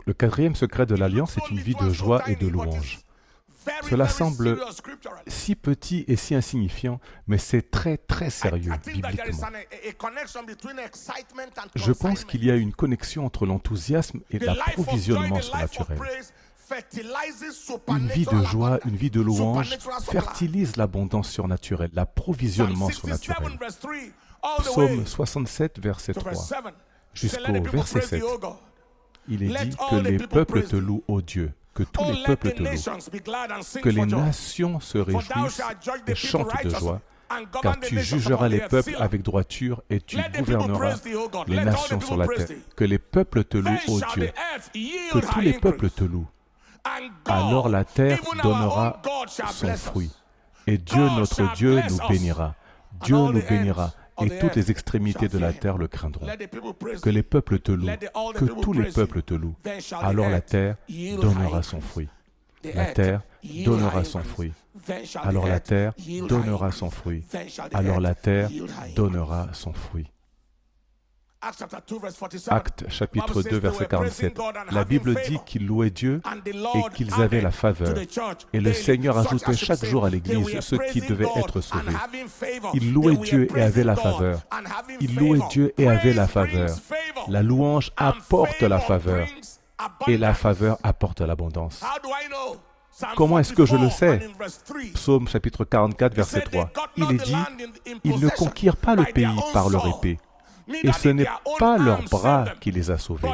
Le quatrième secret de l'alliance est une vie de joie et de louange. Cela semble si petit et si insignifiant, mais c'est très très sérieux bibliquement. Je pense qu'il y a une connexion entre l'enthousiasme et l'approvisionnement surnaturel. Une vie de joie, une vie de louange fertilise l'abondance surnaturelle, l'approvisionnement surnaturel. Psaume 67, verset 3, jusqu'au verset 7. Il est dit que les peuples te louent, ô Dieu, que tous les peuples te louent, que les nations se réjouissent et chantent de joie, car tu jugeras les peuples avec droiture et tu gouverneras les nations sur la terre. Que les peuples te louent, ô Dieu, que tous les peuples te louent. Alors la terre donnera son fruit, et Dieu, notre Dieu, nous bénira. Dieu nous bénira, et toutes les extrémités de la terre le craindront. Que les peuples te louent, que tous les peuples te louent. Alors la terre donnera son fruit. La terre donnera son fruit. Alors la terre donnera son fruit. Alors la terre donnera son fruit. Actes chapitre 2, verset 47. La Bible dit qu'ils louaient Dieu et qu'ils avaient la faveur. Et le Seigneur ajoutait chaque jour à l'Église ceux qui devaient être sauvés. Ils louaient Dieu et avaient la faveur. Ils louaient Dieu et avaient la faveur. La louange apporte la faveur. Et la faveur apporte l'abondance. Comment est-ce que je le sais? Psaume chapitre 44, verset 3. Il est dit, ils ne conquirent pas le pays par leur épée. Et ce n'est pas leur bras qui les a sauvés,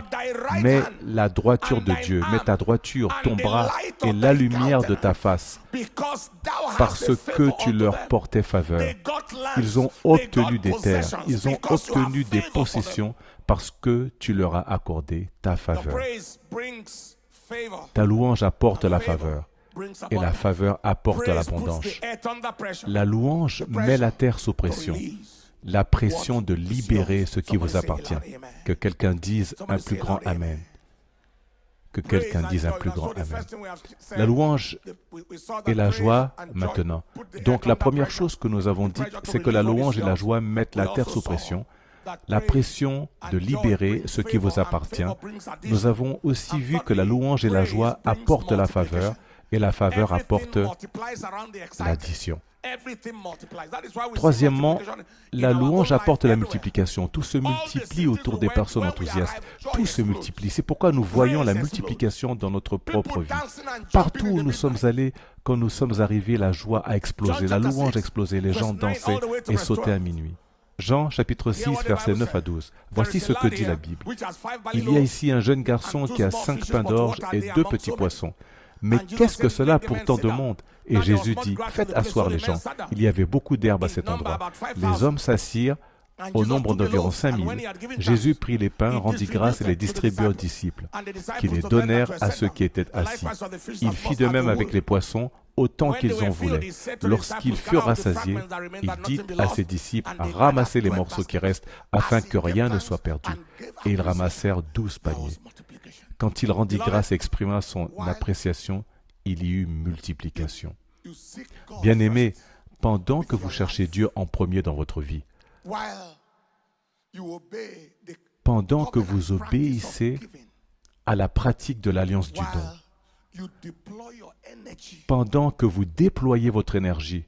mais la droiture de Dieu. Mais ta droiture, ton bras et la lumière de ta face, parce que tu leur portais faveur. Ils ont obtenu des terres, ils ont obtenu des possessions parce que tu leur as accordé ta faveur. Ta louange apporte la faveur. Et la faveur apporte l'abondance. La louange met la terre sous pression. La pression de libérer ce qui vous appartient. Que quelqu'un dise un plus grand Amen. Que quelqu'un dise un plus grand Amen. La louange et la joie maintenant. Donc la première chose que nous avons dit, c'est que la louange et la joie mettent la terre sous pression. La pression de libérer ce qui vous appartient. Nous avons aussi vu que la louange et la joie apportent la faveur et la faveur apporte l'addition. Troisièmement, la louange apporte la multiplication. Tout se multiplie autour des personnes enthousiastes. Tout se multiplie. C'est pourquoi nous voyons la multiplication dans notre propre vie. Partout où nous sommes allés, quand nous sommes arrivés, la joie a explosé, la louange a explosé, les gens dansaient et sautaient à minuit. Jean chapitre 6, versets 9 à 12. Voici ce que dit la Bible. Il y a ici un jeune garçon qui a 5 pains d'orge et 2 petits poissons. Mais qu'est-ce que cela pour tant de monde? Et Jésus dit, faites asseoir les gens. Il y avait beaucoup d'herbe à cet endroit. Les hommes s'assirent, au nombre d'environ 5000. Jésus prit les pains, rendit grâce et les distribua aux disciples, qui les donnèrent à ceux qui étaient assis. Il fit de même avec les poissons, autant qu'ils en voulaient. Lorsqu'ils furent rassasiés, il dit à ses disciples, ramassez les morceaux qui restent, afin que rien ne soit perdu. Et ils ramassèrent 12 paniers. Quand il rendit grâce et exprima son appréciation, il y eut multiplication. Bien-aimés, pendant que vous cherchez Dieu en premier dans votre vie, pendant que vous obéissez à la pratique de l'alliance du don, pendant que vous déployez votre énergie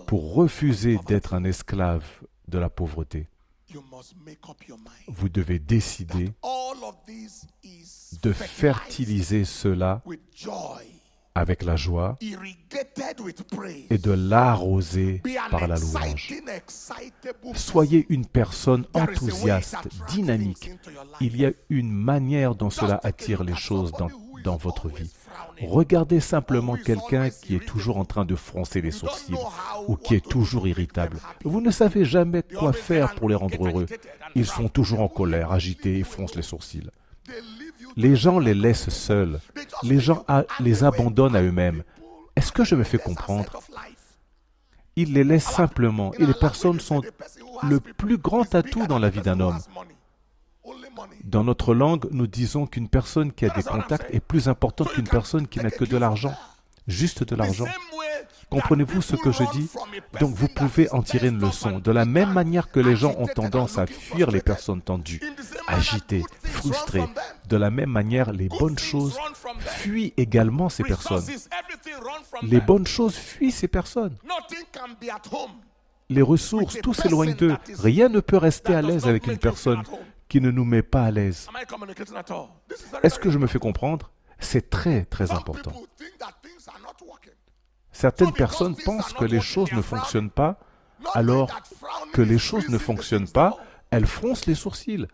pour refuser d'être un esclave de la pauvreté, vous devez décider de fertiliser cela avec la joie et de l'arroser par la louange. Soyez une personne enthousiaste, dynamique. Il y a une manière dont cela attire les choses dans votre vie. Regardez simplement quelqu'un qui est toujours en train de froncer les sourcils ou qui est toujours irritable. Vous ne savez jamais quoi faire pour les rendre heureux. Ils sont toujours en colère, agités et froncent les sourcils. Les gens les laissent seuls. Les gens les abandonnent à eux-mêmes. Est-ce que je me fais comprendre? Ils les laissent simplement. Et les personnes sont le plus grand atout dans la vie d'un homme. Dans notre langue, nous disons qu'une personne qui a des contacts est plus importante qu'une personne qui n'a que de l'argent. Juste de l'argent. Comprenez-vous ce que je dis? Donc vous pouvez en tirer une leçon. De la même manière que les gens ont tendance à fuir les personnes tendues, agitées, frustrées, de la même manière, les bonnes choses fuient également ces personnes. Les bonnes choses fuient ces personnes. Les ressources, tout s'éloigne d'eux. Rien ne peut rester à l'aise avec une personne qui ne nous met pas à l'aise. Est-ce que je me fais comprendre? C'est très, très important. Certaines personnes pensent que les choses ne fonctionnent pas, alors que les choses ne fonctionnent pas, elles froncent les sourcils.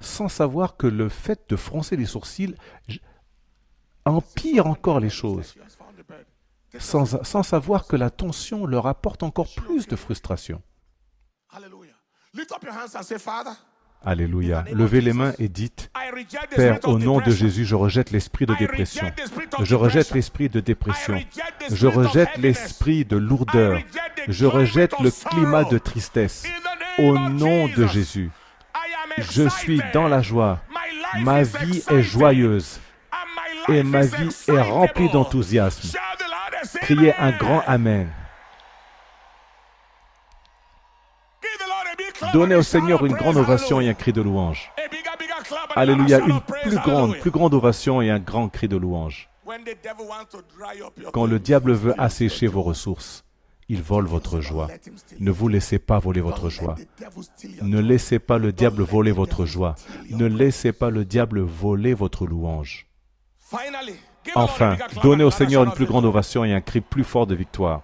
Sans savoir que le fait de froncer les sourcils empire encore les choses. Sans savoir que la tension leur apporte encore plus de frustration. Alléluia. Levez les mains et dites, Père, au nom de Jésus, je rejette l'esprit de dépression. Je rejette l'esprit de dépression. Je rejette l'esprit de lourdeur. Je rejette le climat de tristesse. Au nom de Jésus, je suis dans la joie. Ma vie est joyeuse. Et ma vie est remplie d'enthousiasme. Criez un grand Amen. Donnez au Seigneur une grande ovation et un cri de louange. Alléluia, une plus grande ovation et un grand cri de louange. Quand le diable veut assécher vos ressources, il vole votre joie. Ne vous laissez pas voler votre joie. Ne laissez pas le diable voler votre joie. Ne laissez pas le diable voler votre louange. Enfin, donnez au Seigneur une plus grande ovation et un cri plus fort de victoire.